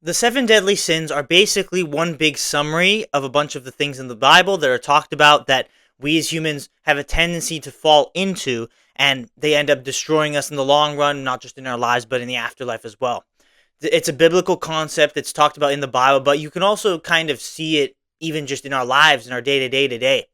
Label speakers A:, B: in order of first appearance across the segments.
A: The seven deadly sins are basically one big summary of a bunch of the things in the Bible that are talked about that we as humans have a tendency to fall into, and they end up destroying us in the long run, not just in our lives, but in the afterlife as well. It's a biblical concept that's talked about in the Bible, but you can also kind of see it even just in our lives, in our day to day today.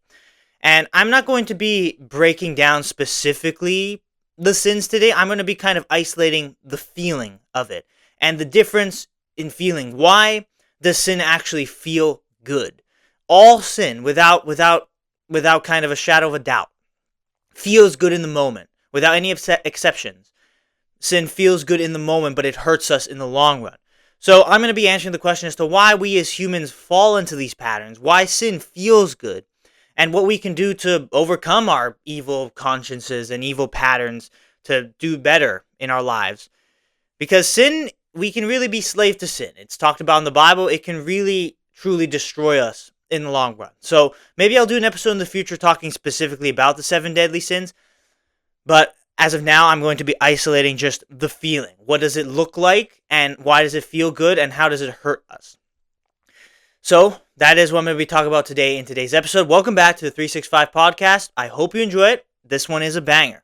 A: And I'm not going to be breaking down specifically the sins today. I'm going to be kind of isolating the feeling of it and the difference in feeling. Why does sin actually feel good? All sin, without kind of a shadow of a doubt, feels good in the moment, without any exceptions. Sin feels good in the moment, but it hurts us in the long run. So I'm going to be answering the question as to why we as humans fall into these patterns, why sin feels good, and what we can do to overcome our evil consciences and evil patterns to do better in our lives. Because sin, we can really be slave to sin. It's talked about in the Bible. It can really, truly destroy us in the long run. So maybe I'll do an episode in the future talking specifically about the seven deadly sins. But as of now, I'm going to be isolating just the feeling. What does it look like, and why does it feel good, and how does it hurt us? So that is what I'm going to be talking about today in today's episode. Welcome back to the 365 podcast. I hope you enjoy it. This one is a banger.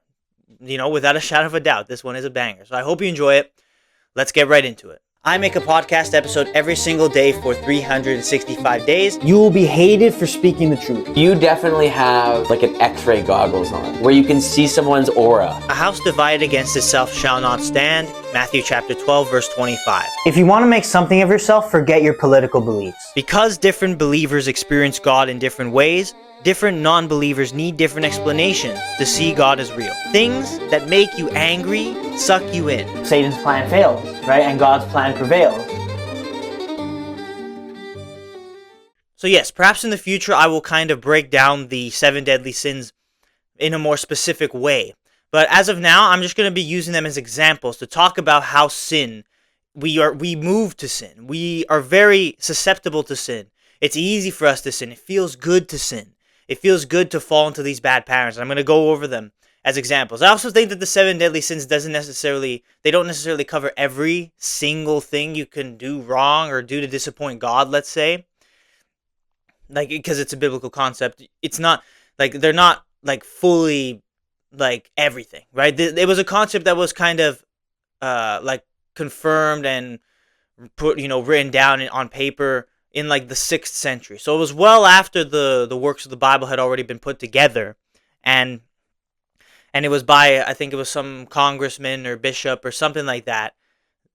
A: Without a shadow of a doubt, this one is a banger. So I hope you enjoy it. Let's get right into it. I make a podcast episode every single day for 365 days. You will be hated for speaking the truth.
B: You definitely have like an X-ray goggles on, where you can see someone's aura.
A: A house divided against itself shall not stand. Matthew chapter 12, verse 25.
C: If you want to make something of yourself, forget your political beliefs.
A: Because different believers experience God in different ways, different non-believers need different explanations to see God as real. Things that make you angry suck you in.
C: Satan's plan fails, right? And God's plan prevails.
A: So yes, perhaps in the future I will kind of break down the seven deadly sins in a more specific way. But as of now, I'm just going to be using them as examples to talk about how we move to sin. We are very susceptible to sin. It's easy for us to sin. It feels good to sin. It feels good to fall into these bad patterns. I'm going to go over them as examples. I also think that the seven deadly sins don't necessarily cover every single thing you can do wrong or do to disappoint God, let's say. Like, because it's a biblical concept. It's not, like, they're not, like, fully, like, everything, right? It was a concept that was kind of, like, confirmed and written down on paper in like the 6th century. So it was well after the works of the Bible had already been put together, and it was by, I think it was some congressman or bishop or something like that.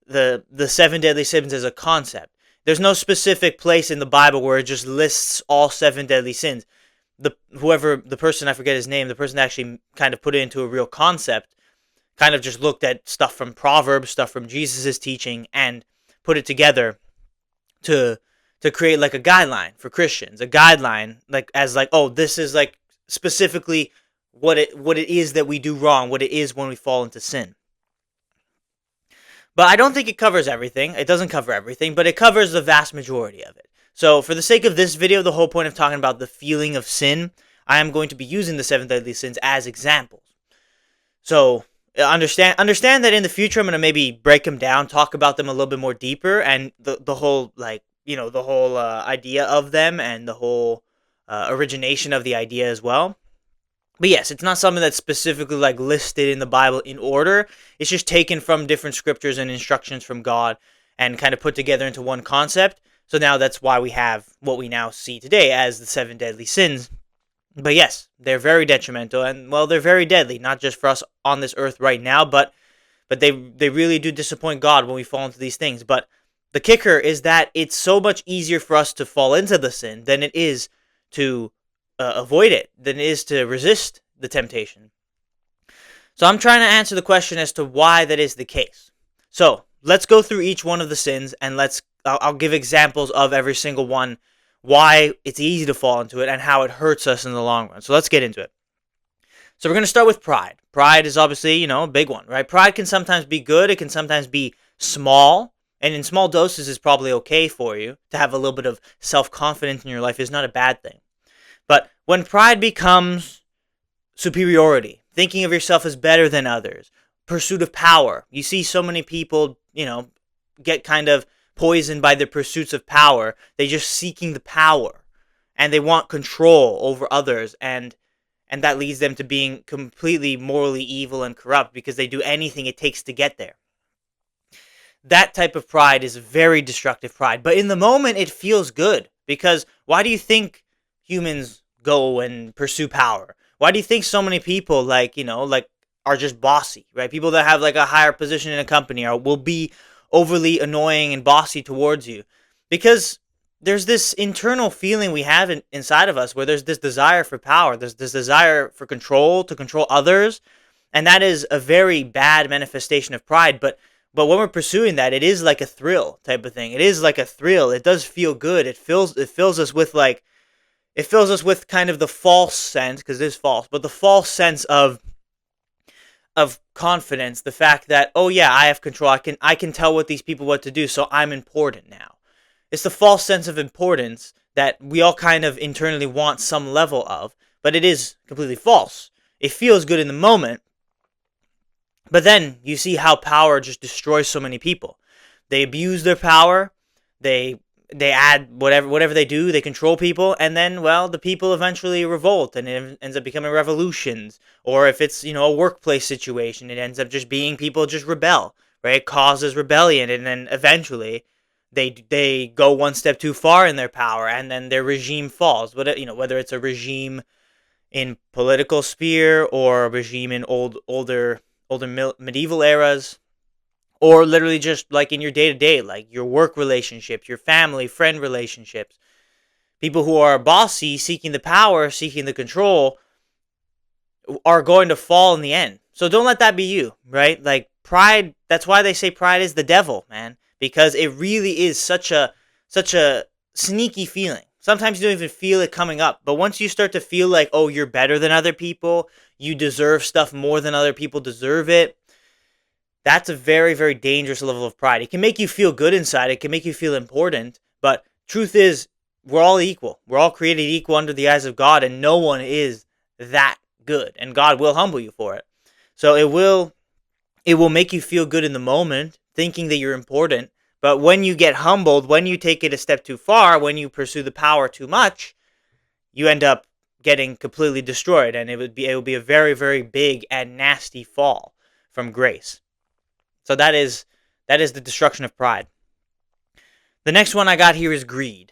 A: The seven deadly sins as a concept. There's no specific place in the Bible where it just lists all seven deadly sins. The person, I forget his name, the person that actually kind of put it into a real concept, kind of just looked at stuff from Proverbs, stuff from Jesus' teaching, and put it together to create like a guideline for Christians, a guideline this is like specifically what it is that we do wrong, what it is when we fall into sin. But I don't think it covers everything. It doesn't cover everything, but it covers the vast majority of it. So for the sake of this video, the whole point of talking about the feeling of sin, I am going to be using the seven deadly sins as examples. So understand that in the future I'm going to maybe break them down, talk about them a little bit more deeper, and the whole idea of them and the whole origination of the idea as well. But yes, it's not something that's specifically like listed in the Bible in order. It's just taken from different scriptures and instructions from God and kind of put together into one concept. So now that's why we have what we now see today as the seven deadly sins. But yes, they're very detrimental, and well, they're very deadly, not just for us on this earth right now, but they really do disappoint God when we fall into these things. But the kicker is that it's so much easier for us to fall into the sin than it is to avoid it, than it is to resist the temptation. So I'm trying to answer the question as to why that is the case. So let's go through each one of the sins, and I'll give examples of every single one, why it's easy to fall into it, and how it hurts us in the long run. So let's get into it. So we're going to start with pride. Pride is obviously, a big one, right? Pride can sometimes be good. It can sometimes be small. And in small doses is probably okay for you. To have a little bit of self-confidence in your life is not a bad thing. But when pride becomes superiority, thinking of yourself as better than others, pursuit of power, you see so many people, get kind of poisoned by their pursuits of power. They're just seeking the power, and they want control over others, and that leads them to being completely morally evil and corrupt because they do anything it takes to get there. That type of pride is very destructive pride. But in the moment, it feels good. Because why do you think humans go and pursue power? Why do you think so many people, are just bossy, right? People that have like a higher position in a company will be overly annoying and bossy towards you. Because there's this internal feeling we have inside of us where there's this desire for power. There's this desire for control, to control others. And that is a very bad manifestation of pride. But when we're pursuing that, it is like a thrill type of thing. It is like a thrill. It does feel good. It fills us with kind of the false sense, because it is false, but the false sense of confidence, the fact that, oh yeah, I have control. I can tell these people what to do, so I'm important now. It's the false sense of importance that we all kind of internally want some level of, but it is completely false. It feels good in the moment. But then you see how power just destroys so many people. They abuse their power. They add whatever they do. They control people, and then the people eventually revolt, and it ends up becoming revolutions. Or if it's a workplace situation, it ends up just being people just rebel, right? It causes rebellion, and then eventually they go one step too far in their power, and then their regime falls. Whether it's a regime in political sphere or a regime in older medieval eras, or literally just like in your day-to-day, like your work relationships, your family friend relationships. People who are bossy, seeking the power, seeking the control, are going to fall in the end. So don't let that be you, right? Like pride, that's why they say pride is the devil, man, because it really is such a sneaky feeling. Sometimes you don't even feel it coming up, but once you start to feel like, oh, you're better than other people, you deserve stuff more than other people deserve it, that's a very, very dangerous level of pride. It can make you feel good inside. It can make you feel important. But truth is, we're all equal. We're all created equal under the eyes of God, and no one is that good. And God will humble you for it. So it will make you feel good in the moment, thinking that you're important. But when you get humbled, when you take it a step too far, when you pursue the power too much, you end up getting completely destroyed, and it would be a very, very big and nasty fall from grace. So that is the destruction of pride. The next one I got here is greed.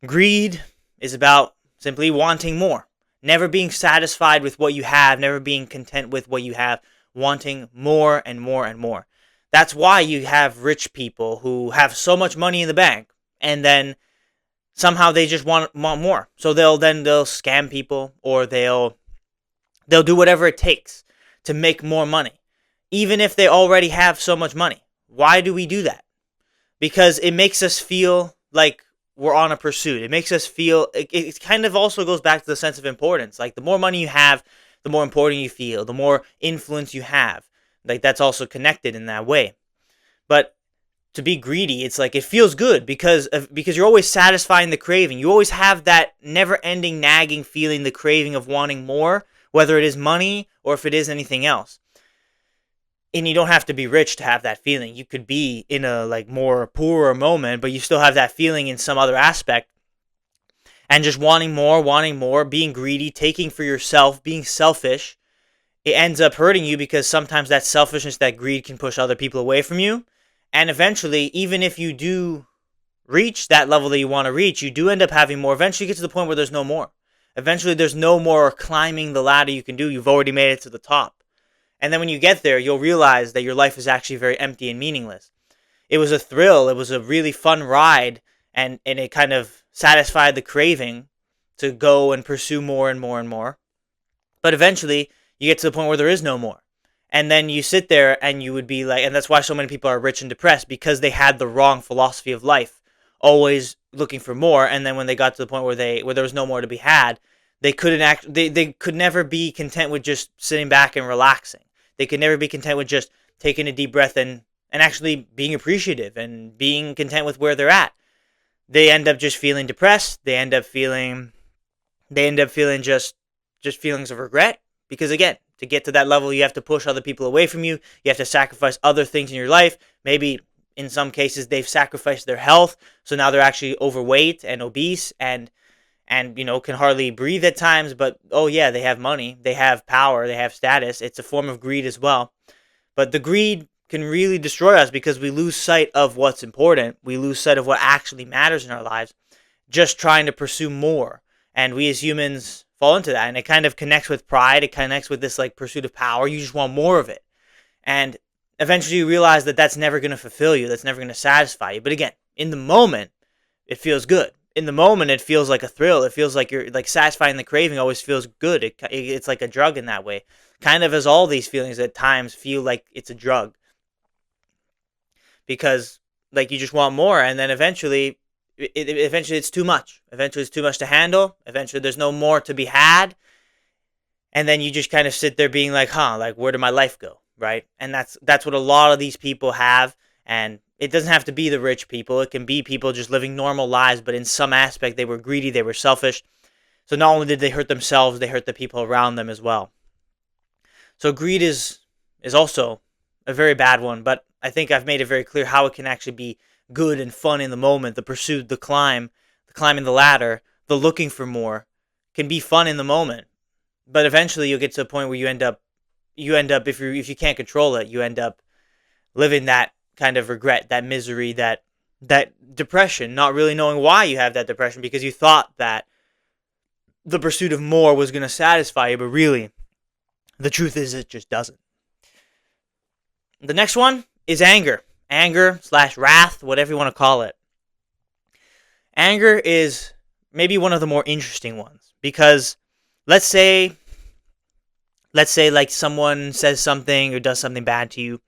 A: Greed is about simply wanting more, never being satisfied with what you have, never being content with what you have, wanting more and more and more. That's why you have rich people who have so much money in the bank, and then somehow they just want more. So they'll scam people, or they'll do whatever it takes to make more money, even if they already have so much money. Why do we do that? Because it makes us feel like we're on a pursuit. It makes us feel, it kind of also goes back to the sense of importance. Like the more money you have, the more important you feel, the more influence you have. Like that's also connected in that way. But to be greedy, it's like it feels good because you're always satisfying the craving. You always have that never-ending nagging feeling, the craving of wanting more, whether it is money or if it is anything else. And you don't have to be rich to have that feeling. You could be in a more poorer moment, but you still have that feeling in some other aspect. And just wanting more, being greedy, taking for yourself, being selfish, it ends up hurting you because sometimes that selfishness, that greed can push other people away from you. And eventually, even if you do reach that level that you want to reach, you do end up having more. Eventually you get to the point where there's no more. Eventually there's no more climbing the ladder you can do. You've already made it to the top. And then when you get there, you'll realize that your life is actually very empty and meaningless. It was a thrill. It was a really fun ride. And it kind of satisfied the craving to go and pursue more and more and more. But eventually, you get to the point where there is no more. And then you sit there and you would be like, and that's why so many people are rich and depressed, because they had the wrong philosophy of life, always looking for more. And then when they got to the point where there was no more to be had, they could never be content with just sitting back and relaxing. They could never be content with just taking a deep breath and actually being appreciative and being content with where they're at. They end up just feeling depressed. They end up feeling just feelings of regret. Because again, to get to that level, you have to push other people away from you. You have to sacrifice other things in your life. Maybe In some cases, they've sacrificed their health, so now they're actually overweight and obese and can hardly breathe at times. But oh yeah, they have money, they have power, they have status. It's a form of greed as well. But the greed can really destroy us because we lose sight of what's important. We lose sight of what actually matters in our lives, just trying to pursue more. And we as humans fall into that. And it kind of connects with pride. It connects with this like pursuit of power. You just want more of it. And eventually you realize that that's never going to fulfill you. That's never going to satisfy you. But again, in the moment, it feels good. In the moment, it feels like a thrill. It feels like you're like satisfying the craving always feels good. It's like a drug in that way. Kind of as all these feelings at times feel like it's a drug. Because like you just want more, and then eventually it's too much. Eventually it's too much to handle. Eventually there's no more to be had. And then you just kind of sit there being like, like where did my life go? Right? And that's what a lot of these people have. And it doesn't have to be the rich people. It can be people just living normal lives, but in some aspect they were greedy, they were selfish. So not only did they hurt themselves, they hurt the people around them as well. So greed is also a very bad one, but I think I've made it very clear how it can actually be good and fun in the moment. The pursuit, the climbing the ladder, the looking for more can be fun in the moment. But eventually you'll get to a point where you end up if you can't control it, you end up living that kind of regret, that misery, that depression, not really knowing why you have that depression because you thought that the pursuit of more was going to satisfy you, but really the truth is it just doesn't. The next one is anger. Anger/wrath, whatever you want to call it. Anger is maybe one of the more interesting ones because let's say like someone says something or does something bad to you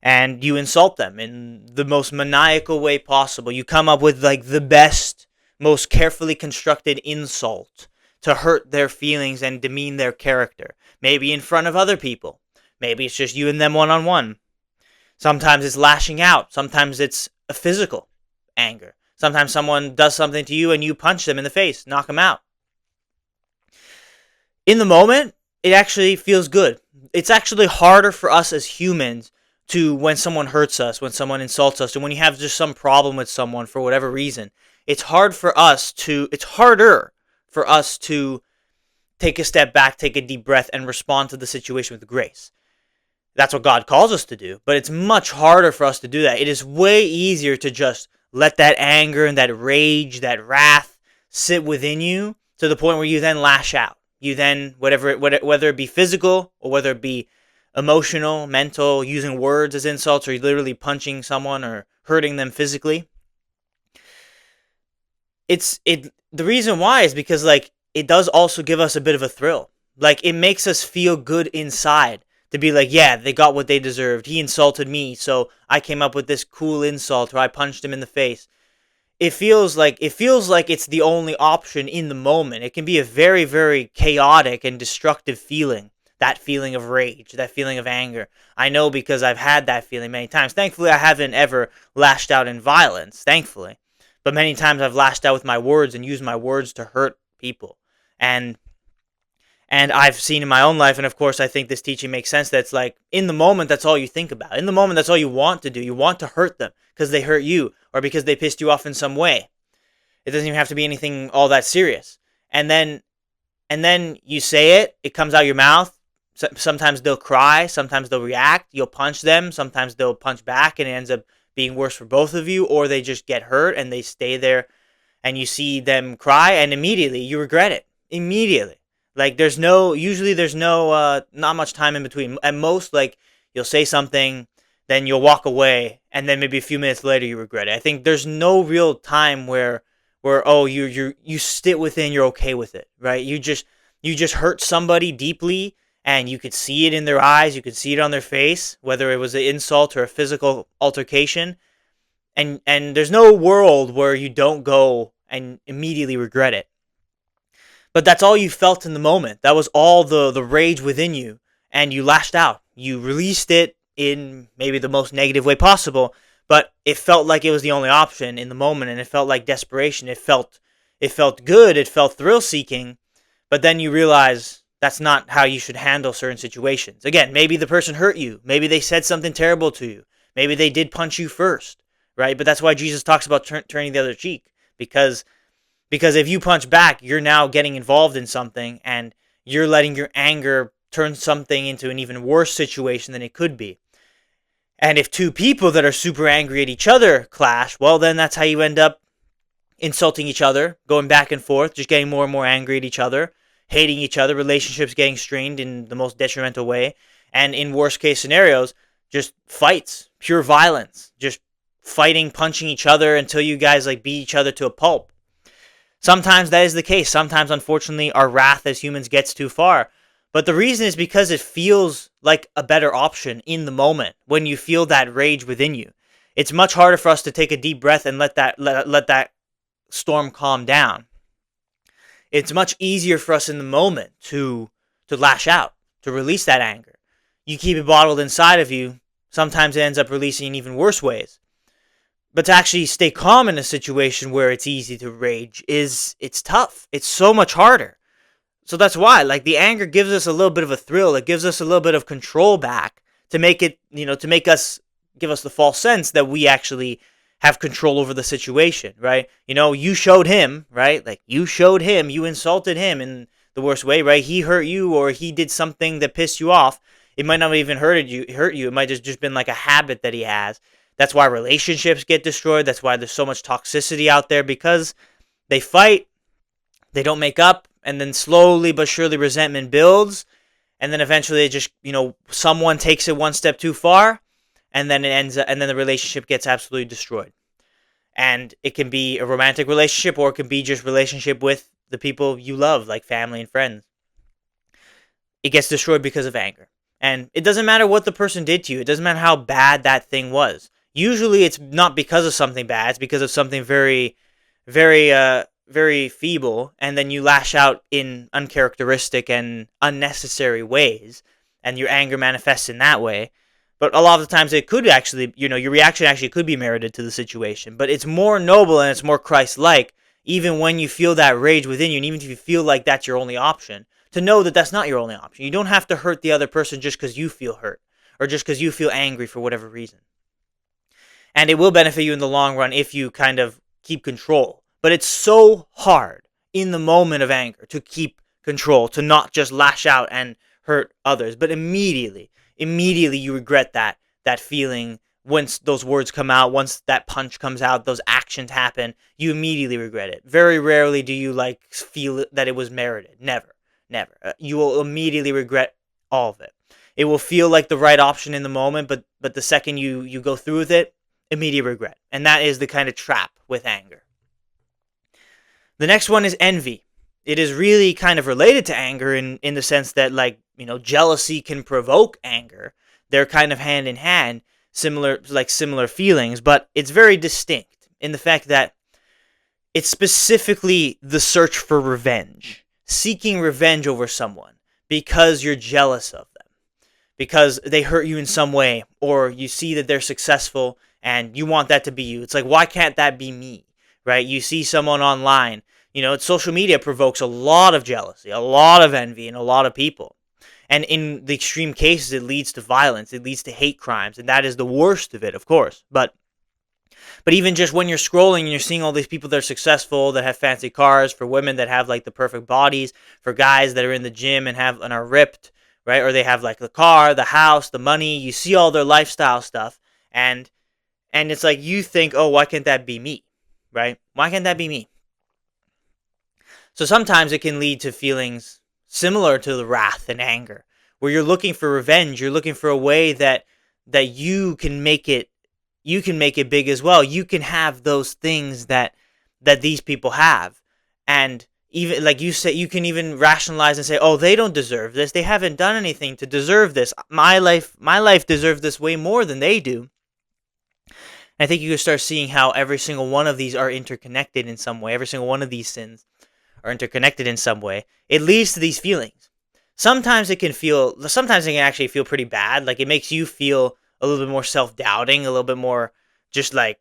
A: and you insult them in the most maniacal way possible. You come up with like the best, most carefully constructed insult to hurt their feelings and demean their character. Maybe in front of other people. Maybe it's just you and them one-on-one. Sometimes it's lashing out. Sometimes it's a physical anger. Sometimes someone does something to you and you punch them in the face, knock them out. In the moment, it actually feels good. It's actually harder for us as humans to, when someone hurts us, when someone insults us, and when you have just some problem with someone for whatever reason, it's harder for us to take a step back, take a deep breath, and respond to the situation with grace. That's what God calls us to do, but it's much harder for us to do that. It is way easier to just let that anger and that rage, that wrath sit within you to the point where you then lash out. You then, whether it be physical or whether it be emotional, mental, using words as insults, or literally punching someone or hurting them physically. The reason why is because like it does also give us a bit of a thrill. Like it makes us feel good inside to be like, yeah, they got what they deserved. He insulted me, so I came up with this cool insult, or I punched him in the face. It feels like it's the only option in the moment. It can be a very, very chaotic and destructive feeling. That feeling of rage, that feeling of anger. I know because I've had that feeling many times. Thankfully, I haven't ever lashed out in violence, thankfully. But many times I've lashed out with my words and used my words to hurt people. And I've seen in my own life, and of course I think this teaching makes sense, that's like, in the moment, that's all you think about. In the moment, that's all you want to do. You want to hurt them because they hurt you or because they pissed you off in some way. It doesn't even have to be anything all that serious. And then you say it, it comes out your mouth. Sometimes they'll cry, sometimes they'll react. You'll punch them, sometimes they'll punch back, and it ends up being worse for both of you, or they just get hurt and they stay there and you see them cry and immediately you regret it. Immediately. Like usually there's no, not much time in between. At most, like, you'll say something, then you'll walk away, and then maybe a few minutes later you regret it. I think there's no real time where you sit within, you're okay with it, right? You just hurt somebody deeply, and you could see it in their eyes, you could see it on their face, whether it was an insult or a physical altercation, and there's no world where you don't go and immediately regret it. But that's all you felt in the moment. That was all the rage within you. And you lashed out. You released it in maybe the most negative way possible. But it felt like it was the only option in the moment. And it felt like desperation. It felt good. It felt thrill-seeking. But then you realize that's not how you should handle certain situations. Again, maybe the person hurt you. Maybe they said something terrible to you. Maybe they did punch you first, right? But that's why Jesus talks about turning the other cheek, because if you punch back, you're now getting involved in something, and you're letting your anger turn something into an even worse situation than it could be. And if two people that are super angry at each other clash, well, then that's how you end up insulting each other, going back and forth, just getting more and more angry at each other, hating each other, relationships getting strained in the most detrimental way, and in worst case scenarios, just fights, pure violence, just fighting, punching each other until you guys like beat each other to a pulp. Sometimes that is the case. Sometimes, unfortunately, our wrath as humans gets too far. But the reason is because it feels like a better option in the moment when you feel that rage within you. It's much harder for us to take a deep breath and let that storm calm down. It's much easier for us in the moment to lash out, to release that anger. You keep it bottled inside of you, sometimes it ends up releasing in even worse ways. But to actually stay calm in a situation where it's easy to rage it's tough. It's so much harder. So that's why, like, the anger gives us a little bit of a thrill. It gives us a little bit of control back to make it, to make us, give us the false sense that we actually have control over the situation, right? You showed him, right? Like, you showed him, you insulted him in the worst way, right? He hurt you, or he did something that pissed you off. It might not have even hurt you. It might have just been like a habit that he has. That's why relationships get destroyed. That's why there's so much toxicity out there, because they fight, they don't make up, and then slowly but surely resentment builds, and then eventually it just, someone takes it one step too far, and then the relationship gets absolutely destroyed. And it can be a romantic relationship, or it can be just relationship with the people you love, like family and friends. It gets destroyed because of anger. And it doesn't matter what the person did to you. It doesn't matter how bad that thing was. Usually it's not because of something bad. It's because of something very, very, very feeble. And then you lash out in uncharacteristic and unnecessary ways. And your anger manifests in that way. But a lot of the times it could actually, your reaction actually could be merited to the situation. But it's more noble and it's more Christ-like, even when you feel that rage within you, and even if you feel like that's your only option, to know that that's not your only option. You don't have to hurt the other person just because you feel hurt, or just because you feel angry for whatever reason. And it will benefit you in the long run if you kind of keep control. But it's so hard in the moment of anger to keep control, to not just lash out and hurt others, but immediately you regret that feeling. Once those words come out, once that punch comes out, those actions happen, you immediately regret it. Very rarely do you feel that it was merited. Never. You will immediately regret all of it. It will feel like the right option in the moment, but the second you go through with it, immediate regret. And that is the kind of trap with anger. The next one is envy. It is really kind of related to anger in the sense that, jealousy can provoke anger. They're kind of hand in hand, similar feelings, but it's very distinct in the fact that it's specifically the search for revenge, seeking revenge over someone because you're jealous of them, because they hurt you in some way, or you see that they're successful and you want that to be you. It's like, why can't that be me, right? You see someone online, social media provokes a lot of jealousy, a lot of envy in a lot of people. And in the extreme cases, it leads to violence. It leads to hate crimes. And that is the worst of it, of course. But even just when you're scrolling and you're seeing all these people that are successful, that have fancy cars, for women that have the perfect bodies, for guys that are in the gym and are ripped, right? Or they have the car, the house, the money. You see all their lifestyle stuff. And it's like you think, oh, why can't that be me, right? Why can't that be me? So sometimes it can lead to feelings similar to the wrath and anger, where you're looking for revenge. You're looking for a way that you can make it big as well. You can have those things that these people have. And even like you say, you can even rationalize and say, oh, they don't deserve this. They haven't done anything to deserve this. My life deserves this way more than they do. And I think you can start seeing how every single one of these are interconnected in some way. Every single one of these sins are interconnected in some way. It leads to these feelings. Sometimes it can actually feel pretty bad. Like, it makes you feel a little bit more self-doubting, a little bit more just like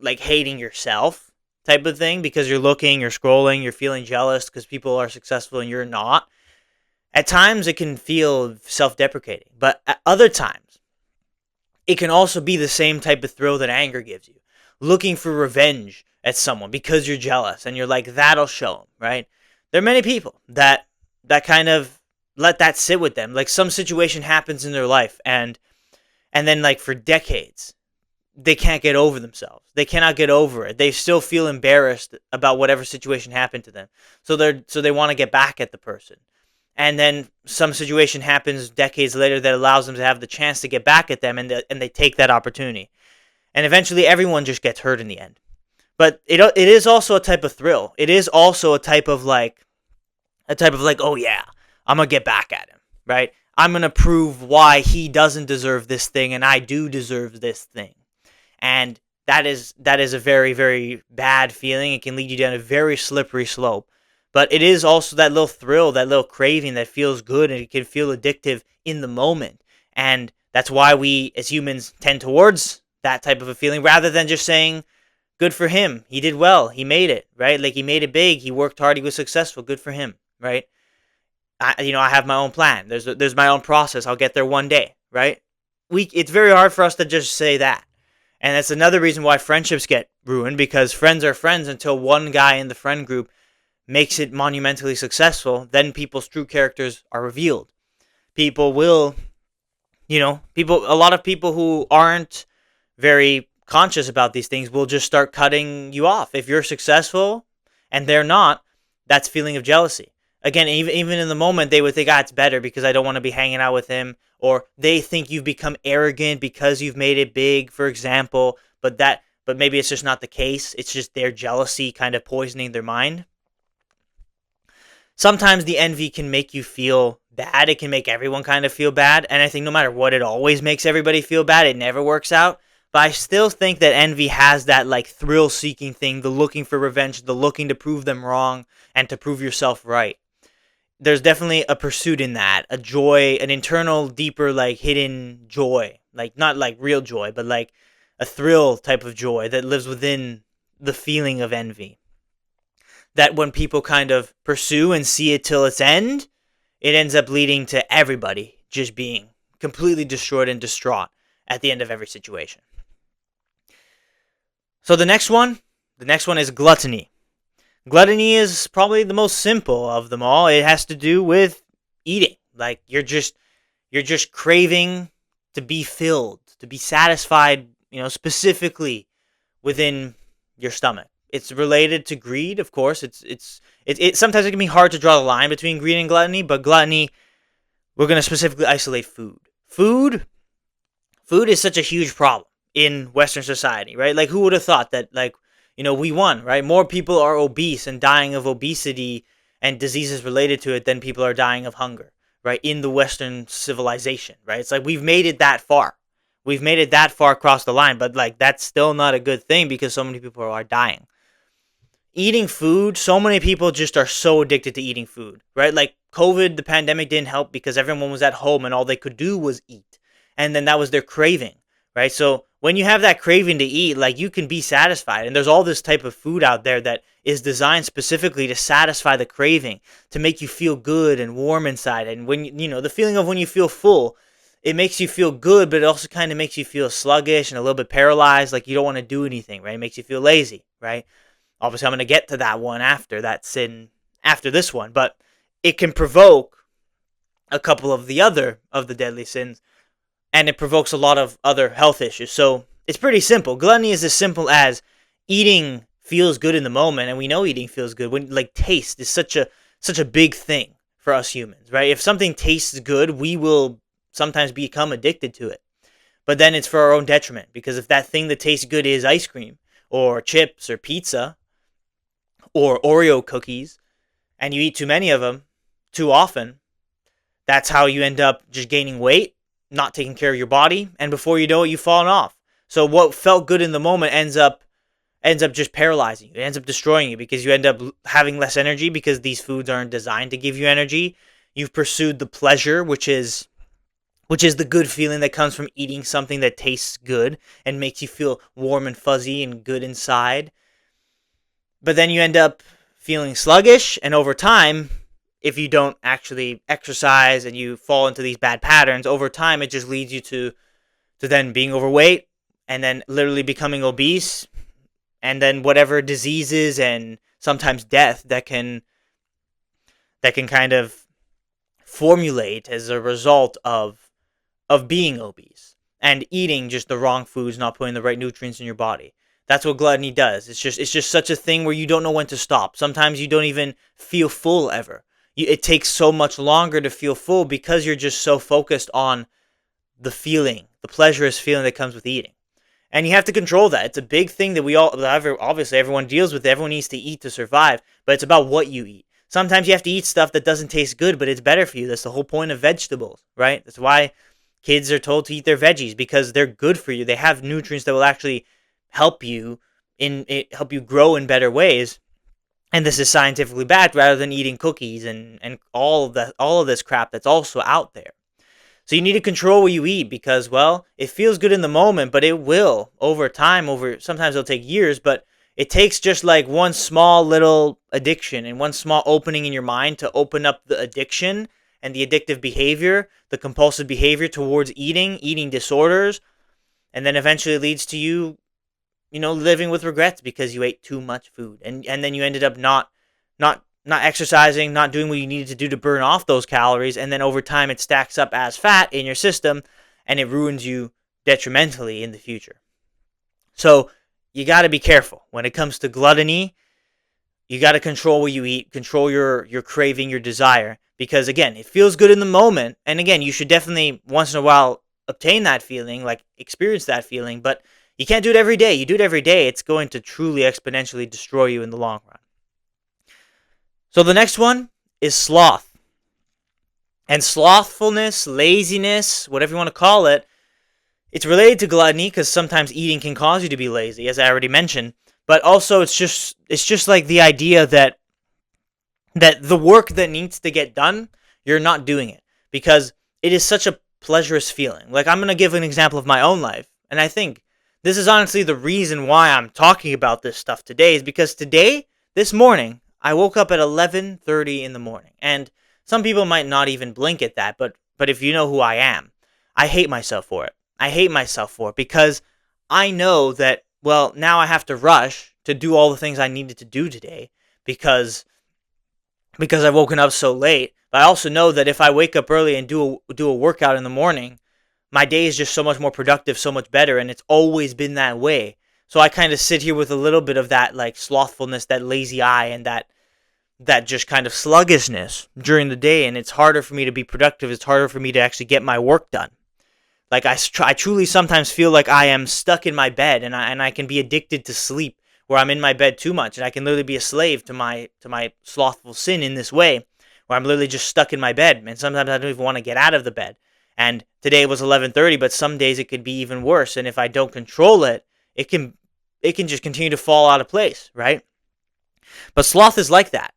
A: hating yourself type of thing, because you're scrolling, you're feeling jealous because people are successful and you're not. At times it can feel self-deprecating, but at other times it can also be the same type of thrill that anger gives you. Looking for revenge at someone because you're jealous and you're like, that'll show them, right? There are many people that kind of let that sit with them. Like some situation happens in their life and then like for decades they can't get over themselves. They cannot get over it. They still feel embarrassed about whatever situation happened to them. So they want to get back at the person. And then some situation happens decades later that allows them to have the chance to get back at them, and they take that opportunity. And eventually everyone just gets hurt in the end. But it is also a type of thrill. It is also a type of like oh yeah, I'm going to get back at him, right? I'm going to prove why he doesn't deserve this thing and I do deserve this thing. And that is a very, very bad feeling. It can lead you down a very slippery slope. But it is also that little thrill, that little craving that feels good, and it can feel addictive in the moment. And that's why we as humans tend towards that type of a feeling rather than just saying, good for him. He did well. He made it, right? Like he made it big. He worked hard. He was successful. Good for him, right? I have my own plan. There's my own process. I'll get there one day, right? It's very hard for us to just say that. And that's another reason why friendships get ruined, because friends are friends until one guy in the friend group makes it monumentally successful. Then people's true characters are revealed. People will, a lot of people who aren't very conscious about these things will just start cutting you off. If you're successful and they're not, that's feeling of jealousy. Again, even in the moment, they would think, it's better because I don't want to be hanging out with him. Or they think you've become arrogant because you've made it big, for example. But maybe it's just not the case. It's just their jealousy kind of poisoning their mind. Sometimes the envy can make you feel bad. It can make everyone kind of feel bad. And I think no matter what, it always makes everybody feel bad. It never works out. But I still think that envy has that like thrill-seeking thing, the looking for revenge, the looking to prove them wrong and to prove yourself right. There's definitely a pursuit in that, a joy, an internal, deeper, like hidden joy, like not like real joy, but like a thrill type of joy that lives within the feeling of envy. That when people kind of pursue and see it till its end, it ends up leading to everybody just being completely destroyed and distraught at the end of every situation. So the next one is gluttony. Gluttony is probably the most simple of them all. It has to do with eating. Like you're just craving to be filled, to be satisfied, specifically within your stomach. It's related to greed, of course. It's sometimes it can be hard to draw the line between greed and gluttony, but gluttony, we're going to specifically isolate food. Food is such a huge problem in Western society, right? Like who would have thought that we won, right? More people are obese and dying of obesity and diseases related to it than people are dying of hunger, right? In the Western civilization, right? It's like we've made it that far. We've made it that far across the line, but like that's still not a good thing because so many people are dying. Eating food, so many people just are so addicted to eating food, right? Like COVID, the pandemic didn't help because everyone was at home and all they could do was eat. And then that was their craving, right? So when you have that craving to eat, like you can be satisfied. And there's all this type of food out there that is designed specifically to satisfy the craving, to make you feel good and warm inside. And when the feeling of when you feel full, it makes you feel good, but it also kind of makes you feel sluggish and a little bit paralyzed, like you don't want to do anything, right? It makes you feel lazy, right? Obviously, I'm going to get to that one after that sin, after this one, but it can provoke a couple of the deadly sins, and it provokes a lot of other health issues. So it's pretty simple. Gluttony is as simple as eating feels good in the moment, and we know eating feels good. When like taste is such a big thing for us humans, right? If something tastes good, we will sometimes become addicted to it. But then it's for our own detriment, because if that thing that tastes good is ice cream or chips or pizza or Oreo cookies, and you eat too many of them too often, that's how you end up just gaining weight, not taking care of your body, and before you know it, you've fallen off. So what felt good in the moment ends up just paralyzing you. It ends up destroying you because you end up having less energy because these foods aren't designed to give you energy. You've pursued the pleasure, which is the good feeling that comes from eating something that tastes good and makes you feel warm and fuzzy and good inside. But then you end up feeling sluggish, and over time, if you don't actually exercise and you fall into these bad patterns, over time it just leads you to to then being overweight, and then literally becoming obese, and then whatever diseases and sometimes death that can kind of formulate as a result of being obese and eating just the wrong foods, not putting the right nutrients in your body. That's what gluttony does. It's just such a thing where you don't know when to stop. Sometimes you don't even feel full ever. It takes so much longer to feel full because you're just so focused on the feeling, the pleasurous feeling that comes with eating. And you have to control that. It's a big thing that obviously everyone deals with. Everyone needs to eat to survive, but it's about what you eat. Sometimes you have to eat stuff that doesn't taste good, but it's better for you. That's the whole point of vegetables, right? That's why kids are told to eat their veggies, because they're good for you. They have nutrients that will actually help you help you grow in better ways. And this is scientifically backed, rather than eating cookies and all of this crap that's also out there. So you need to control what you eat, because, well, it feels good in the moment, but it will over time, sometimes it'll take years, but it takes just like one small little addiction and one small opening in your mind to open up the addiction and the addictive behavior, the compulsive behavior towards eating disorders, and then eventually it leads to you, living with regrets because you ate too much food, and then you ended up not exercising, not doing what you needed to do to burn off those calories, and then over time it stacks up as fat in your system, and it ruins you detrimentally in the future. So you got to be careful when it comes to gluttony. You got to control what you eat, control your craving, your desire, because again, it feels good in the moment, and again, you should definitely once in a while obtain that feeling, like experience that feeling, but you can't do it every day. You do it every day, it's going to truly exponentially destroy you in the long run. So the next one is sloth. And slothfulness, laziness, whatever you want to call it, it's related to gluttony because sometimes eating can cause you to be lazy, as I already mentioned. But also it's just like the idea that the work that needs to get done, you're not doing it because it is such a pleasurous feeling. Like, I'm going to give an example of my own life, and I think this is honestly the reason why I'm talking about this stuff today, is because this morning, I woke up at 11:30 in the morning, and some people might not even blink at that, but if you know who I am, I hate myself for it. I hate myself for it because I know that, well, now I have to rush to do all the things I needed to do today because I've woken up so late. But I also know that if I wake up early and do a workout in the morning, my day is just so much more productive, so much better, and it's always been that way. So I kind of sit here with a little bit of that like slothfulness, that lazy eye, and that just kind of sluggishness during the day, and it's harder for me to be productive. It's harder for me to actually get my work done. Like I truly sometimes feel like I am stuck in my bed, and I can be addicted to sleep, where I'm in my bed too much, and I can literally be a slave to my slothful sin in this way, where I'm literally just stuck in my bed, and sometimes I don't even want to get out of the bed. And today was 11:30, but some days it could be even worse, and if I don't control it, it can just continue to fall out of place, right? But sloth is like that.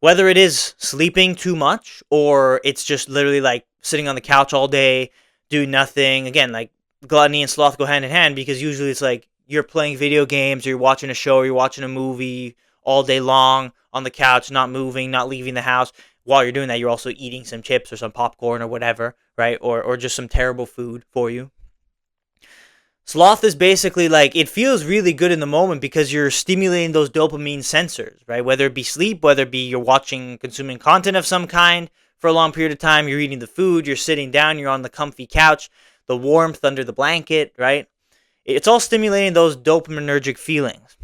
A: Whether it is sleeping too much or it's just literally like sitting on the couch all day, doing nothing. Again, like gluttony and sloth go hand in hand because usually it's like you're playing video games or you're watching a show or you're watching a movie all day long on the couch, not moving, not leaving the house. While you're doing that, you're also eating some chips or some popcorn or whatever, right? Or just some terrible food for you. Sloth is basically like, it feels really good in the moment because you're stimulating those dopamine sensors, right? Whether it be sleep, whether it be you're consuming content of some kind for a long period of time, you're eating the food, you're sitting down, you're on the comfy couch, the warmth under the blanket, right? It's all stimulating those dopaminergic feelings.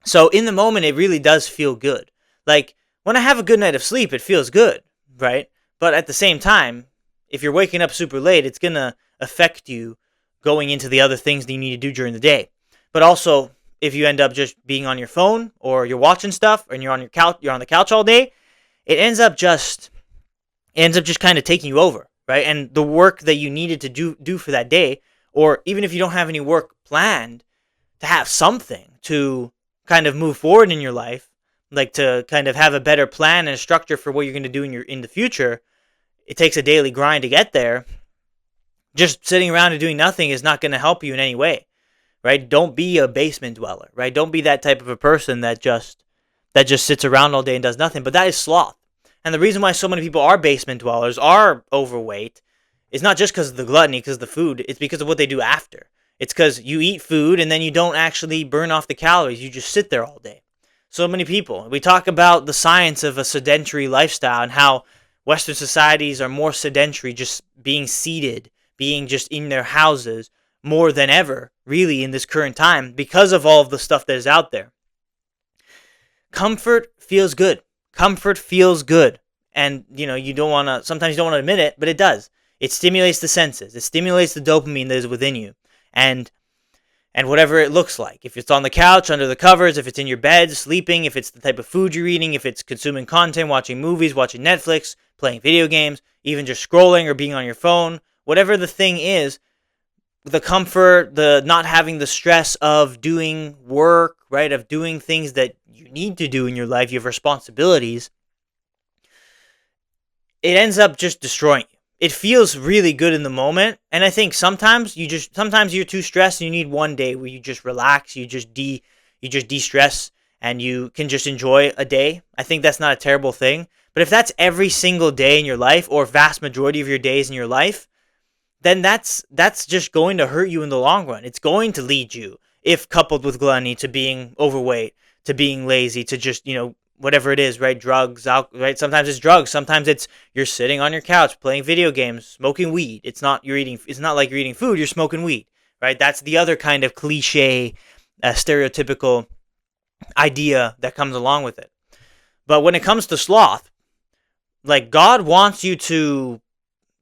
A: So in the moment, it really does feel good. Like when I have a good night of sleep, it feels good, right? But at the same time, if you're waking up super late, it's going to affect you going into the other things that you need to do during the day. But also, if you end up just being on your phone or you're watching stuff and you're on the couch all day, it ends up just kind of taking you over, right? And the work that you needed to do for that day, or even if you don't have any work planned, to have something to kind of move forward in your life, like to kind of have a better plan and a structure for what you're going to do in the future. It takes a daily grind to get there. Just sitting around and doing nothing is not going to help you in any way, right? Don't be a basement dweller, right? Don't be that type of a person that just sits around all day and does nothing. But that is sloth. And the reason why so many people are basement dwellers, are overweight, is not just because of the gluttony, because of the food. It's because of what they do after. It's because you eat food and then you don't actually burn off the calories. You just sit there all day. So many people. We talk about the science of a sedentary lifestyle and how Western societies are more sedentary, just being seated, being just in their houses more than ever, really, in this current time because of all of the stuff that is out there. Comfort feels good. Comfort feels good. And, you don't want to, sometimes you don't want to admit it, but it does. It stimulates the senses. It stimulates the dopamine that is within you. And whatever it looks like. If it's on the couch, under the covers, if it's in your bed, sleeping, if it's the type of food you're eating, if it's consuming content, watching movies, watching Netflix, playing video games, even just scrolling or being on your phone, whatever the thing is, the comfort, the not having the stress of doing work, right, of doing things that you need to do in your life, you have responsibilities, it ends up just destroying you. It feels really good in the moment, and I think sometimes you're too stressed and you need one day where you just relax, you just de-stress, and you can just enjoy a day. I think that's not a terrible thing. But if that's every single day in your life, or vast majority of your days in your life, then that's just going to hurt you in the long run. It's going to lead you, if coupled with gluttony, to being overweight, to being lazy, to just, whatever it is, right? Drugs, alcohol, right? Sometimes it's drugs. Sometimes it's you're sitting on your couch playing video games, smoking weed. It's not like you're eating food, you're smoking weed, right? That's the other kind of cliche, stereotypical idea that comes along with it. But when it comes to sloth, like, God wants you to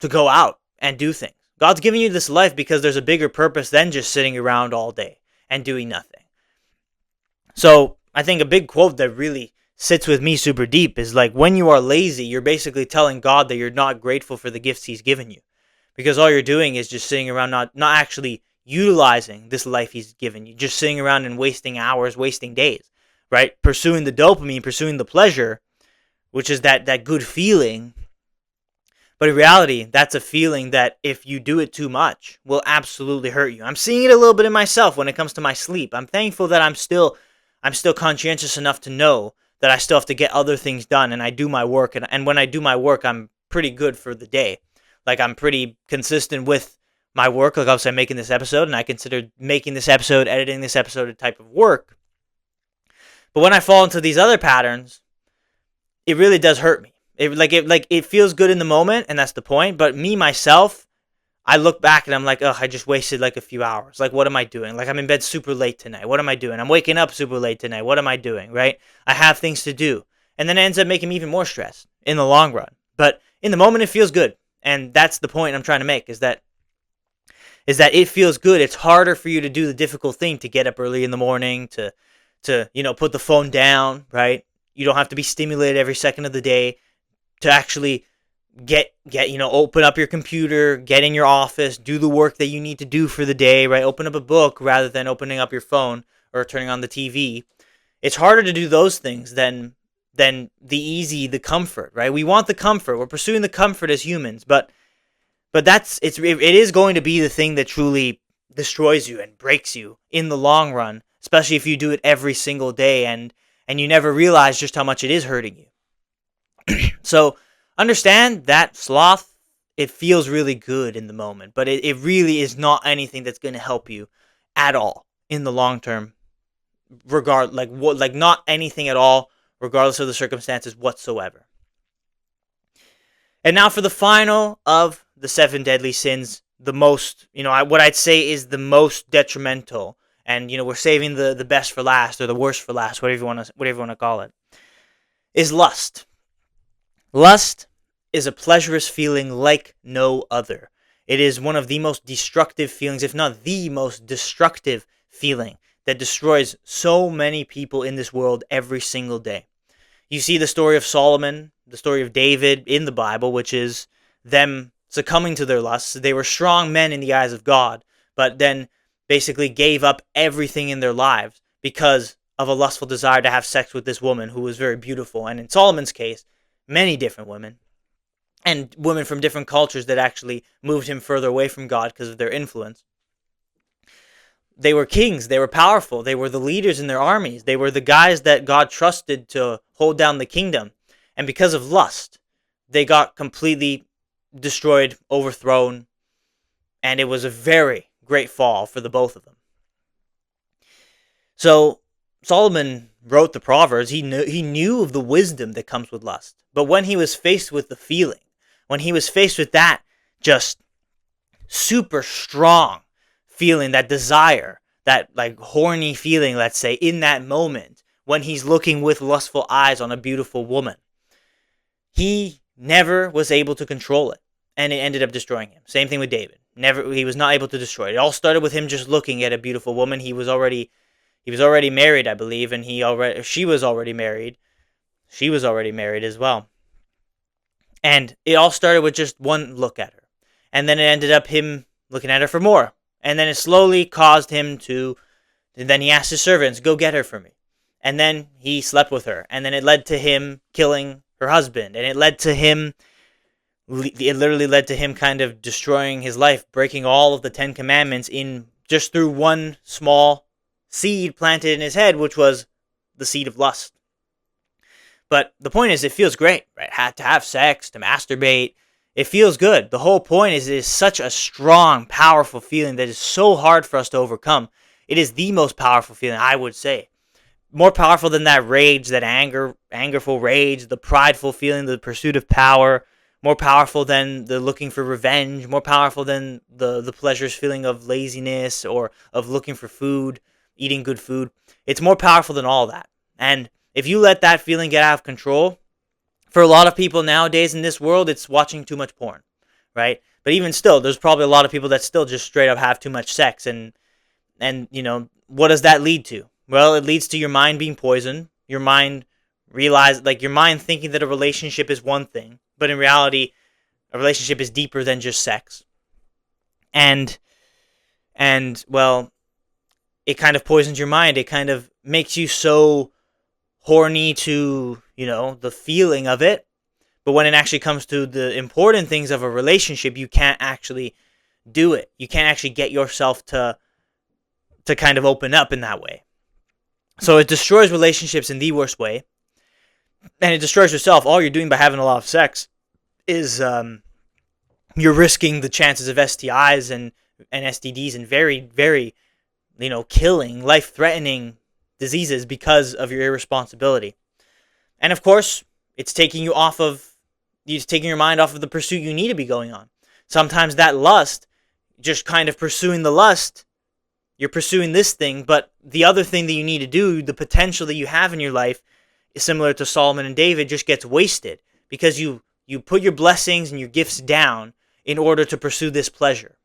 A: go out and do things. God's giving you this life because there's a bigger purpose than just sitting around all day and doing nothing. So I think a big quote that really sits with me super deep is like, when you are lazy, you're basically telling God that you're not grateful for the gifts he's given you, because all you're doing is just sitting around, not actually utilizing this life he's given you, just sitting around and wasting hours, wasting days, right? Pursuing the dopamine, pursuing the pleasure, which is that good feeling. But in reality, that's a feeling that if you do it too much will absolutely hurt you. I'm seeing it a little bit in myself when it comes to my sleep. I'm thankful that I'm still conscientious enough to know that I still have to get other things done, and I do my work, and when I do my work, I'm pretty good for the day. Like, I'm pretty consistent with my work. Like, obviously I'm making this episode, and I consider making this episode, editing this episode, a type of work. But when I fall into these other patterns, it really does hurt me. It feels good in the moment, and that's the point. But me, myself, I look back and I'm like, I just wasted like a few hours. Like, what am I doing? Like, I'm in bed super late tonight. What am I doing? I'm waking up super late tonight. What am I doing? Right? I have things to do. And then it ends up making me even more stressed in the long run. But in the moment, it feels good. And that's the point I'm trying to make, is that it feels good. It's harder for you to do the difficult thing, to get up early in the morning, to put the phone down, right? You don't have to be stimulated every second of the day, to actually open up your computer, get in your office, do the work that you need to do for the day, right? Open up a book rather than opening up your phone or turning on the TV. It's harder to do those things than the comfort, right? We want the comfort. We're pursuing the comfort as humans, but it is going to be the thing that truly destroys you and breaks you in the long run, especially if you do it every single day and you never realize just how much it is hurting you. So understand that sloth, it feels really good in the moment, but it really is not anything that's going to help you at all in the long term. Not anything at all, regardless of the circumstances whatsoever. And now for the final of the 7 deadly sins, the most, what I'd say is the most detrimental, and we're saving the best for last, or the worst for last, whatever you want to call it, is lust. Lust is a pleasurous feeling like no other. It is one of the most destructive feelings, if not the most destructive feeling, that destroys so many people in this world every single day. You see the story of Solomon, the story of David in the Bible, which is them succumbing to their lusts. They were strong men in the eyes of God, but then basically gave up everything in their lives because of a lustful desire to have sex with this woman who was very beautiful. And in Solomon's case, many different women, and women from different cultures that actually moved him further away from God because of their influence. They were kings, they were powerful, they were the leaders in their armies, they were the guys that God trusted to hold down the kingdom. And because of lust, they got completely destroyed, overthrown, and it was a very great fall for the both of them. So Solomon wrote the Proverbs. He knew of the wisdom that comes with lust. But when he was faced with the feeling, when he was faced with that just super strong feeling, that desire, that like horny feeling, let's say, in that moment, when he's looking with lustful eyes on a beautiful woman, he never was able to control it, and it ended up destroying him. Same thing with David. He was not able to destroy it. It all started with him just looking at a beautiful woman. He was already married, I believe, and she was already married. She was already married as well. And it all started with just one look at her. And then it ended up him looking at her for more. And then it slowly caused him to, and then he asked his servants, go get her for me. And then he slept with her. And then it led to him killing her husband. And it literally led to him kind of destroying his life, breaking all of the 10 Commandments in just through one small seed planted in his head, which was the seed of lust. But the point is, it feels great, right? To have sex, to masturbate, it feels good. The whole point is, it is such a strong, powerful feeling that is so hard for us to overcome. It is the most powerful feeling, I would say. More powerful than that rage, that angerful rage, the prideful feeling, the pursuit of power. More powerful than the looking for revenge. More powerful than the pleasures feeling of laziness or of looking for food, eating good food. It's more powerful than all that. And if you let that feeling get out of control, for a lot of people nowadays in this world, it's watching too much porn, right? But even still, there's probably a lot of people that still just straight up have too much sex. And what does that lead to? Well, it leads to your mind being poisoned. Your mind thinking that a relationship is one thing, but in reality, a relationship is deeper than just sex. And well, it kind of poisons your mind. It kind of makes you so horny to, the feeling of it. But when it actually comes to the important things of a relationship, you can't actually do it. You can't actually get yourself to kind of open up in that way. So it destroys relationships in the worst way. And it destroys yourself. All you're doing by having a lot of sex is you're risking the chances of STIs and STDs and very, very, killing, life-threatening diseases because of your irresponsibility. And of course, it's taking your mind off of the pursuit you need to be going on. Sometimes that lust, just kind of pursuing the lust, you're pursuing this thing, but the other thing that you need to do, the potential that you have in your life, is similar to Solomon and David, just gets wasted because you put your blessings and your gifts down in order to pursue this pleasure.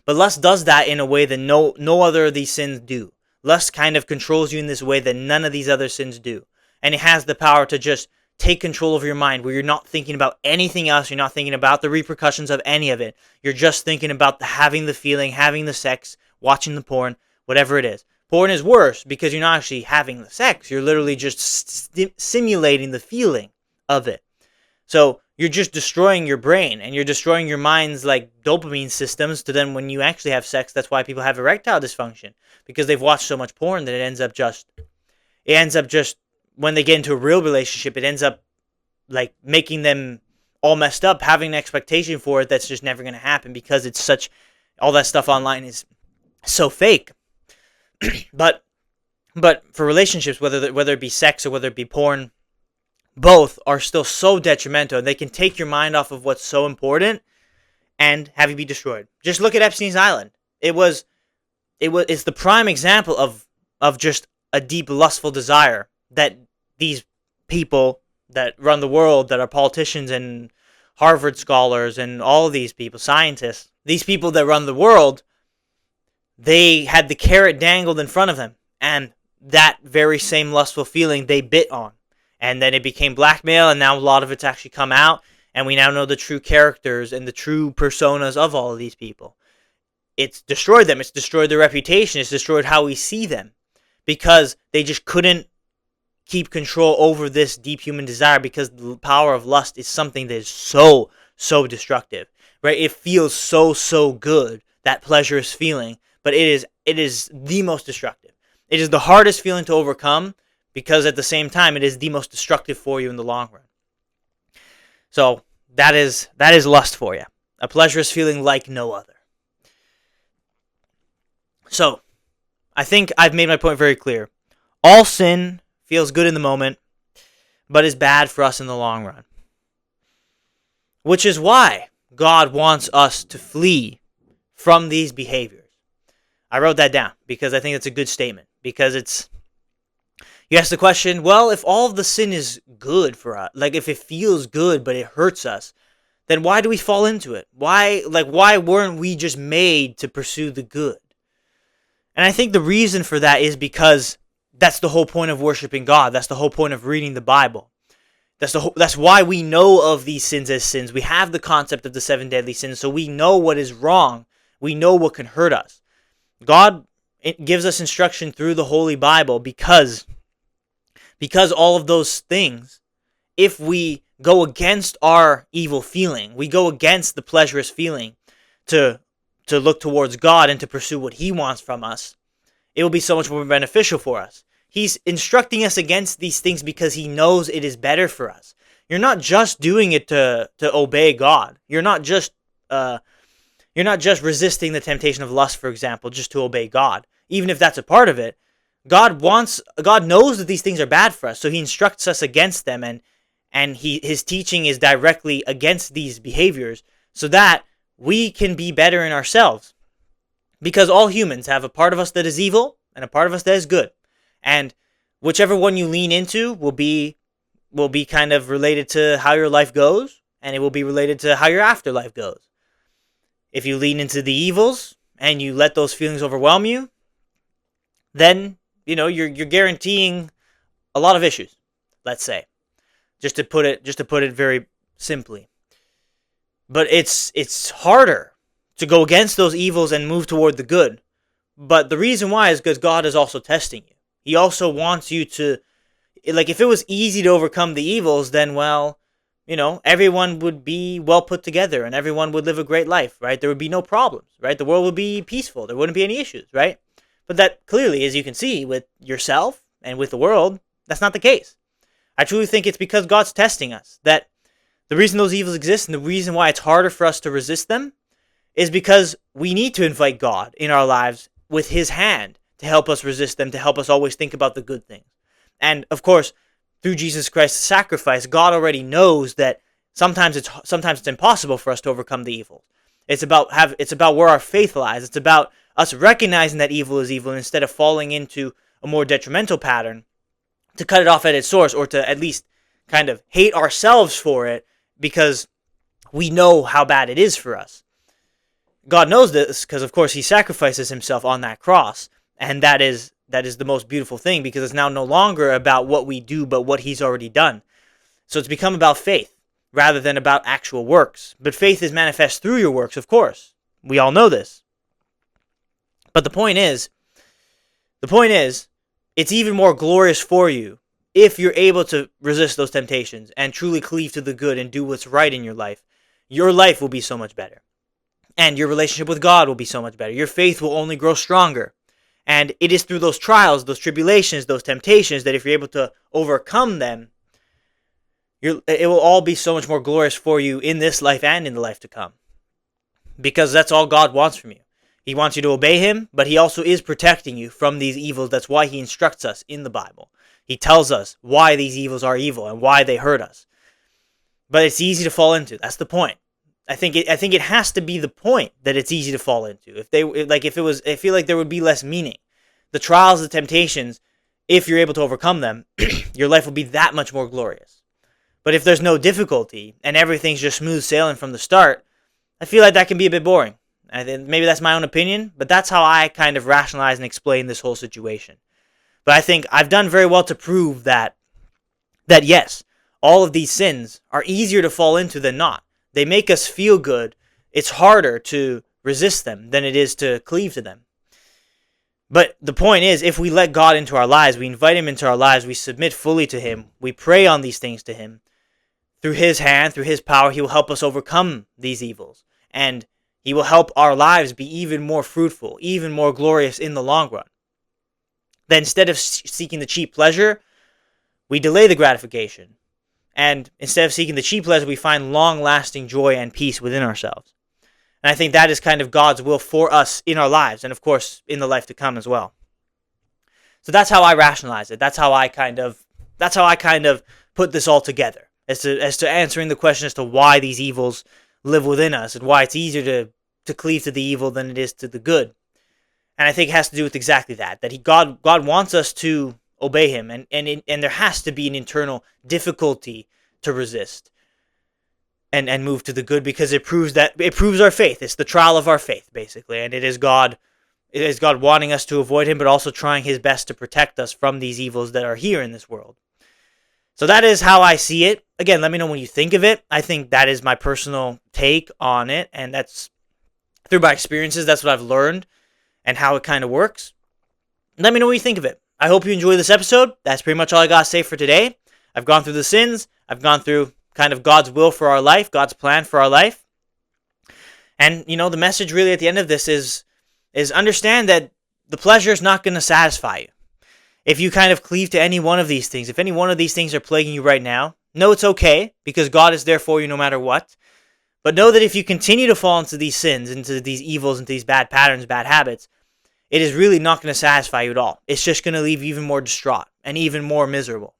A: But lust does that in a way that no other of these sins do. Lust kind of controls you in this way that none of these other sins do. And it has the power to just take control of your mind, where you're not thinking about anything else. You're not thinking about the repercussions of any of it. You're just thinking about having the feeling, having the sex, watching the porn, whatever it is. Porn is worse because you're not actually having the sex. You're literally just simulating the feeling of it. So you're just destroying your brain, and you're destroying your mind's like dopamine systems to then when you actually have sex. That's why people have erectile dysfunction, because they've watched so much porn that it ends up just when they get into a real relationship, it ends up like making them all messed up, having an expectation for it that's just never going to happen because it's all that stuff online is so fake. But for relationships, whether it be sex or whether it be porn, both are still so detrimental. They can take your mind off of what's so important and have you be destroyed. Just look at Epstein's Island. It's the prime example of just a deep lustful desire that these people that run the world, that are politicians and Harvard scholars and all of these people, scientists, these people that run the world, they had the carrot dangled in front of them, and that very same lustful feeling they bit on. And then it became blackmail, and now a lot of it's actually come out, and we now know the true characters and the true personas of all of these people. It's destroyed them. It's destroyed their reputation. It's destroyed how we see them, because they just couldn't keep control over this deep human desire, because the power of lust is something that is so, so destructive, right? It feels so good, that pleasurous feeling, but it is the most destructive. It is the hardest feeling to overcome, because at the same time, it is the most destructive for you in the long run. So that is lust for you. A pleasurous feeling like no other. So, I think I've made my point very clear. All sin feels good in the moment, but is bad for us in the long run. Which is why God wants us to flee from these behaviors. I wrote that down because I think it's a good statement. Because you ask the question, well, if all of the sin is good for us, like if it feels good but it hurts us, then why do we fall into it? Why weren't we just made to pursue the good? And I think the reason for that is because that's the whole point of worshiping God. That's the whole point of reading the Bible. That's why we know of these sins as sins. We have the concept of the 7 deadly sins, so we know what is wrong. We know what can hurt us. God gives us instruction through the Holy Bible because all of those things, if we go against our evil feeling, we go against the pleasurous feeling to look towards God and to pursue what He wants from us, it will be so much more beneficial for us. He's instructing us against these things because He knows it is better for us. You're not just doing it to obey God. You're not just resisting the temptation of lust, for example, just to obey God. Even if that's a part of it, God knows that these things are bad for us, so He instructs us against them, and His teaching is directly against these behaviors, so that we can be better in ourselves. Because all humans have a part of us that is evil and a part of us that is good. And whichever one you lean into will be kind of related to how your life goes, and it will be related to how your afterlife goes. If you lean into the evils and you let those feelings overwhelm you, then you're guaranteeing a lot of issues, let's say. Just to put it very simply. But it's harder to go against those evils and move toward the good. But the reason why is because God is also testing you. He also wants you to, like, if it was easy to overcome the evils, then, well, everyone would be well put together and everyone would live a great life, right? There would be no problems, right? The world would be peaceful. There wouldn't be any issues, right? But that clearly, as you can see with yourself and with the world, that's not the case. I truly think it's because God's testing us. That the reason those evils exist and the reason why it's harder for us to resist them is because we need to invite God in our lives with His hand to help us resist them, to help us always think about the good things. And of course, through Jesus Christ's sacrifice, God already knows that sometimes it's impossible for us to overcome the evil. It's about where our faith lies. It's about us recognizing that evil is evil, and instead of falling into a more detrimental pattern, to cut it off at its source, or to at least kind of hate ourselves for it because we know how bad it is for us. God knows this because, of course, He sacrifices Himself on that cross, and that is the most beautiful thing, because it's now no longer about what we do, but what He's already done. So it's become about faith rather than about actual works. But faith is manifest through your works, of course. We all know this. But the point is, it's even more glorious for you if you're able to resist those temptations and truly cleave to the good and do what's right in your life. Your life will be so much better. And your relationship with God will be so much better. Your faith will only grow stronger. And it is through those trials, those tribulations, those temptations, that if you're able to overcome them, it will all be so much more glorious for you in this life and in the life to come. Because that's all God wants from you. He wants you to obey Him, but He also is protecting you from these evils. That's why He instructs us in the Bible. He tells us why these evils are evil and why they hurt us. But it's easy to fall into. That's the point. I think it has to be the point that it's easy to fall into. I feel like there would be less meaning. The trials, the temptations, if you're able to overcome them, your life will be that much more glorious. But if there's no difficulty and everything's just smooth sailing from the start, I feel like that can be a bit boring. Maybe that's my own opinion, but that's how I kind of rationalize and explain this whole situation. But I think I've done very well to prove that yes, all of these sins are easier to fall into than not. They make us feel good. It's harder to resist them than it is to cleave to them. But the point is, if we let God into our lives, we invite Him into our lives, we submit fully to Him, we pray on these things to Him, through His hand, through His power, He will help us overcome these evils. And He will help our lives be even more fruitful, even more glorious in the long run. Then instead of seeking the cheap pleasure, we delay the gratification. And instead of seeking the cheap pleasure, we find long-lasting joy and peace within ourselves. And I think that is kind of God's will for us in our lives, and of course, in the life to come as well. So that's how I rationalize it. That's how I kind of put this all together, as to answering the question as to why these evils live within us and why it's easier to cleave to the evil than it is to the good. And I think it has to do with exactly that. God wants us to obey Him, and there has to be an internal difficulty to resist and move to the good, because it proves our faith. It's the trial of our faith, basically, and it is God wanting us to avoid Him, but also trying His best to protect us from these evils that are here in this world. So that is how I see it. Again, let me know what you think of it. I think that is my personal take on it, and that's through my experiences. That's what I've learned and how it kind of works. Let me know what you think of it. I hope you enjoyed this episode. That's pretty much all I got to say for today. I've gone through the sins. I've gone through kind of God's will for our life, God's plan for our life. And, the message really at the end of this is understand that the pleasure is not going to satisfy you. If you kind of cleave to any one of these things, if any one of these things are plaguing you right now, know it's okay, because God is there for you no matter what. But know that if you continue to fall into these sins, into these evils, into these bad patterns, bad habits, it is really not going to satisfy you at all. It's just going to leave you even more distraught and even more miserable.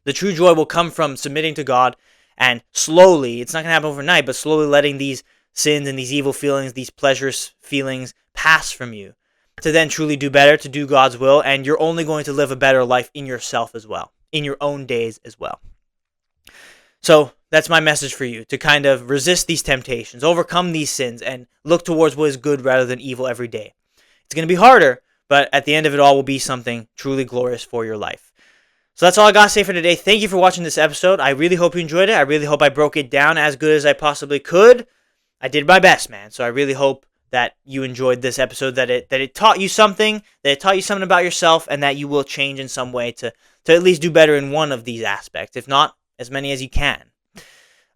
A: The true joy will come from submitting to God and slowly, it's not going to happen overnight, but slowly letting these sins and these evil feelings, these pleasures feelings pass from you, to then truly do better, to do God's will, and you're only going to live a better life in yourself as well, in your own days as well. So that's my message for you, to kind of resist these temptations, overcome these sins, and look towards what is good rather than evil every day. It's going to be harder, but at the end of it all will be something truly glorious for your life. So that's all I got to say for today. Thank you for watching this episode. I really hope you enjoyed it. I really hope I broke it down as good as I possibly could. I did my best, man. So I really hope that you enjoyed this episode, that it taught you something, about yourself, and that you will change in some way to at least do better in one of these aspects, if not as many as you can.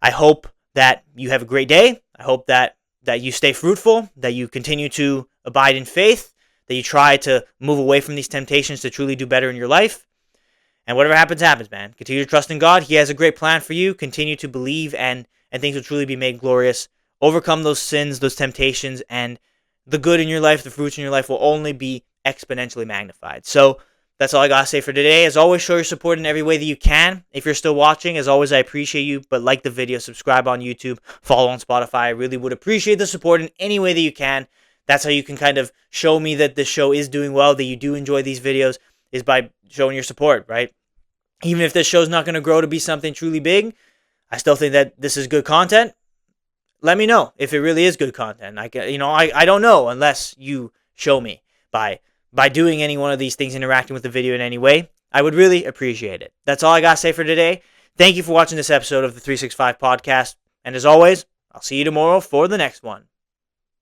A: I hope that you have a great day. I hope that you stay fruitful, that you continue to abide in faith, that you try to move away from these temptations to truly do better in your life. And whatever happens, happens, man. Continue to trust in God. He has a great plan for you. Continue to believe, and things will truly be made glorious. Overcome those sins, those temptations, and the good in your life, the fruits in your life will only be exponentially magnified. So that's all I got to say for today. As always, show your support in every way that you can. If you're still watching, as always, I appreciate you. But like the video, subscribe on YouTube, follow on Spotify. I really would appreciate the support in any way that you can. That's how you can kind of show me that this show is doing well, that you do enjoy these videos, is by showing your support, right? Even if this show's not going to grow to be something truly big, I still think that this is good content. Let me know if it really is good content. I don't know unless you show me by doing any one of these things, interacting with the video in any way. I would really appreciate it. That's all I got to say for today. Thank you for watching this episode of the 365 podcast. And as always, I'll see you tomorrow for the next one.